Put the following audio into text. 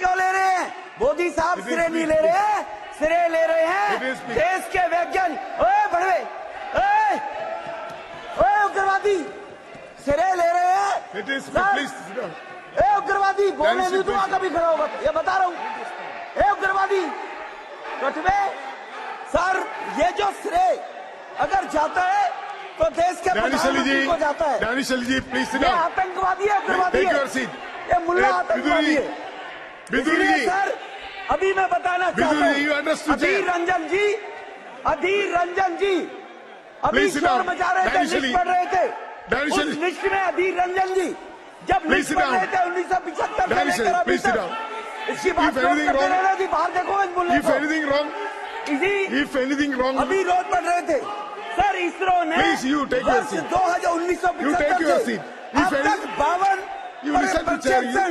क्यों ले रहे हैं? मोदी साहब श्रेय नहीं ले रहे हैं, श्रेय ले रहे हैं देश के वैज्ञानिक। ओए बड़वे, ओए उग्रवादी, श्रेय ले रहे हैं। ए उग्रवादी, बोलने नहीं दूंगा कभी खड़ा होगा, ये बता रहा हूं। ए उग्रवादी कटवे सर, ये जो श्रेय अगर जाता है तो देश के प्रधानमंत्री को जाता है। दानिश अली जी प्लीज, ये आतंकवादी है, उग्रवादी है, ये मुल्ला आतंकवादी है। इसलिए सर अभी मैं बताना चाहता हूँ, अधीर रंजन जी अभी शोर मचा रहे थे, लिस्ट पढ़ रहे थे। उस लिस्ट में अधीर रंजन जी जब लिस्ट पढ़ रहे थे 1975 से लेकर अभी तक, इसकी बात करते रहना जी। बाहर देखो इस मुल्ले को, अभी रोज पढ़ रहे थे सर। इसरो ने वर्ष 1975 से अब तक 52 प्रक्षेपण